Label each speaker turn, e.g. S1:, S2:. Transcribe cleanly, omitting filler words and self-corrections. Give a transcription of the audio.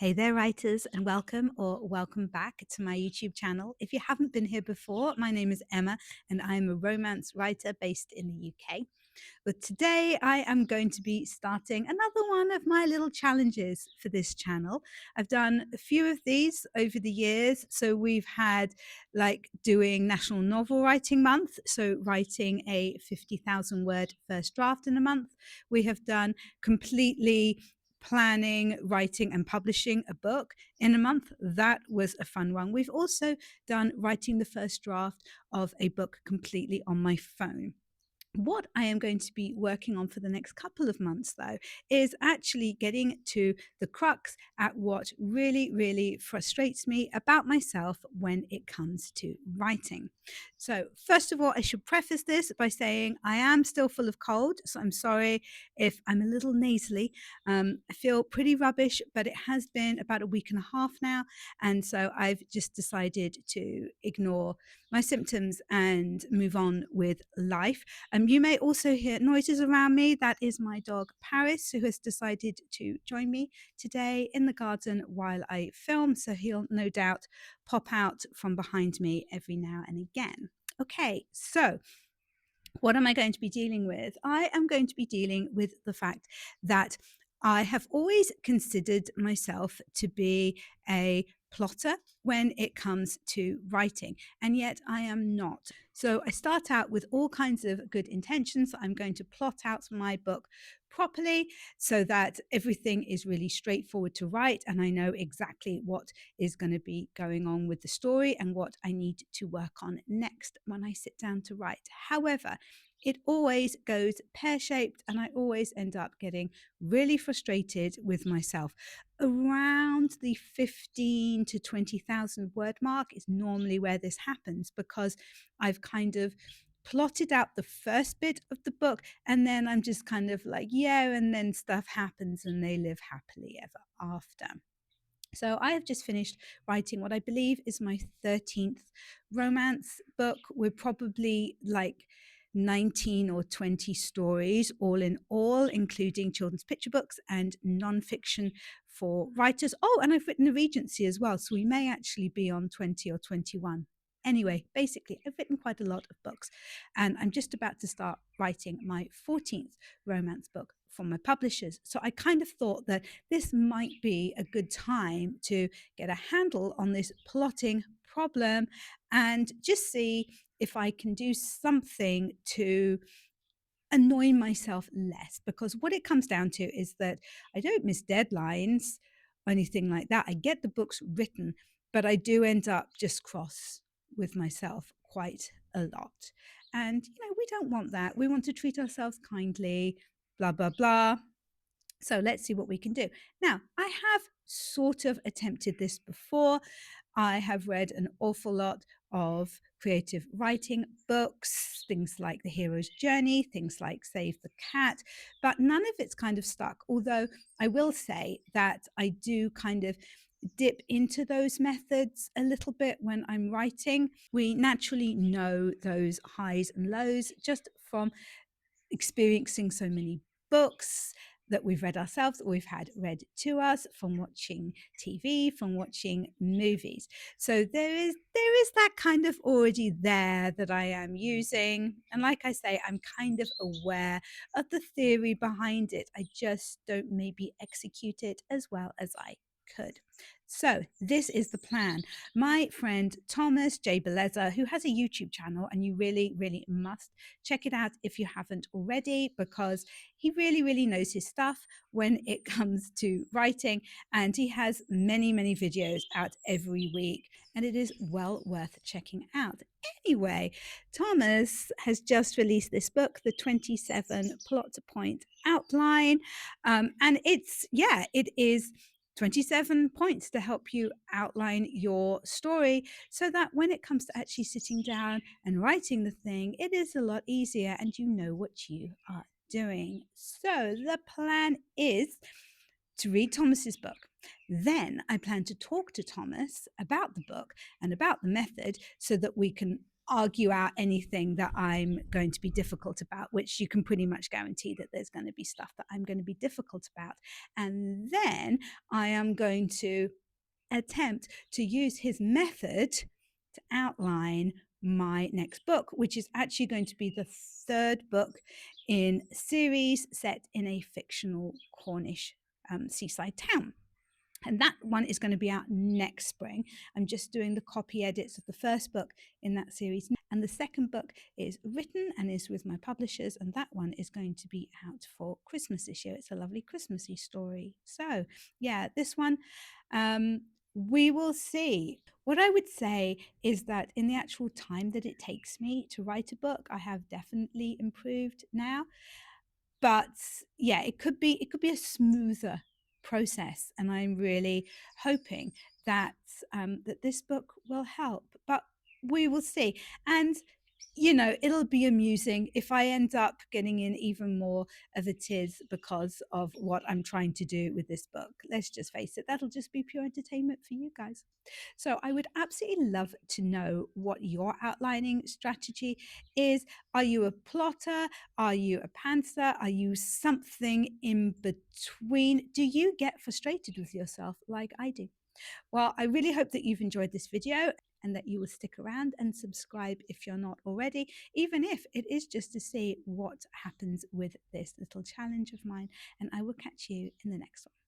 S1: Hey there, writers, and welcome back to my YouTube channel. If you haven't been here before, my name is Emma, and I'm a romance writer based in the UK. But today I am going to be starting another one of my little challenges for this channel. I've done a few of these over the years. So we've had like doing National Novel Writing Month, so writing a 50,000 word first draft in a month. We have done completely planning, writing, and publishing a book in a month. That was a fun one. We've also done writing the first draft of a book completely on my phone. What I am going to be working on for the next couple of months, though, is actually getting to the crux at what really, really frustrates me about myself when it comes to writing. So, first of all, I should preface this by saying I am still full of cold, so I'm sorry if I'm a little nasally. I feel pretty rubbish, but it has been about a week and a half now, and so I've just decided to ignore my symptoms and move on with life. You may also hear noises around me. That is my dog Paris, who has decided to join me today in the garden while I film. So he'll no doubt pop out from behind me every now and again. Okay, so what am I going to be dealing with? I am going to be dealing with the fact that I have always considered myself to be a plotter when it comes to writing, and yet I am not. So I start out with all kinds of good intentions. I'm going to plot out my book properly so that everything is really straightforward to write, and I know exactly what is going to be going on with the story and what I need to work on next when I sit down to write. However, it always goes pear-shaped, and I always end up getting really frustrated with myself. Around the 15 to 20,000 word mark is normally where this happens, because I've kind of plotted out the first bit of the book, and then I'm just kind of like, yeah, and then stuff happens and they live happily ever after. So I have just finished writing what I believe is my 13th romance book. We're probably like 19 or 20 stories, all in all, including children's picture books and nonfiction for writers. Oh, and I've written a Regency as well, so we may actually be on 20 or 21. Anyway, basically, I've written quite a lot of books, and I'm just about to start writing my 14th romance book for my publishers. So I kind of thought that this might be a good time to get a handle on this plotting problem and just see if I can do something to annoy myself less. Because what it comes down to is that I don't miss deadlines or anything like that. I get the books written, but I do end up just cross with myself quite a lot. And, we don't want that. We want to treat ourselves kindly, blah, blah, blah. So let's see what we can do. Now, I have sort of attempted this before. I have read an awful lot of creative writing books, things like The Hero's Journey, things like Save the Cat, but none of it's kind of stuck. Although I will say that I do kind of dip into those methods a little bit when I'm writing. We naturally know those highs and lows just from experiencing so many books that we've read ourselves or we've had read to us, from watching TV, from watching movies. So there is that kind of already there that I am using. And like I say, I'm kind of aware of the theory behind it. I just don't maybe execute it as well as I could. So this is the plan. My friend Thomas J. Beleza, who has a YouTube channel, and you really, really must check it out if you haven't already, because he really, really knows his stuff when it comes to writing. And he has many, many videos out every week, and it is well worth checking out. Anyway, Thomas has just released this book, The 27 Plot Point Outline. And it is 27 points to help you outline your story so that when it comes to actually sitting down and writing the thing, it is a lot easier and you know what you are doing. So the plan is to read Thomas's book. Then I plan to talk to Thomas about the book and about the method so that we can argue out anything that I'm going to be difficult about, which you can pretty much guarantee that there's going to be stuff that I'm going to be difficult about. And then I am going to attempt to use his method to outline my next book, which is actually going to be the third book in a series set in a fictional Cornish seaside town. And that one is going to be out next spring. I'm just doing the copy edits of the first book in that series. And the second book is written and is with my publishers. And that one is going to be out for Christmas this year. It's a lovely Christmassy story. So, yeah, this one, we will see. What I would say is that in the actual time that it takes me to write a book, I have definitely improved now. But yeah, it could be a smoother process, and I'm really hoping that that this book will help. But we will see. And it'll be amusing if I end up getting in even more of a tiz because of what I'm trying to do with this book. Let's just face it, that'll just be pure entertainment for you guys. So I would absolutely love to know what your outlining strategy is. Are you a plotter? Are you a pantser? Are you something in between? Do you get frustrated with yourself like I do? Well, I really hope that you've enjoyed this video and that you will stick around and subscribe if you're not already, even if it is just to see what happens with this little challenge of mine. And I will catch you in the next one.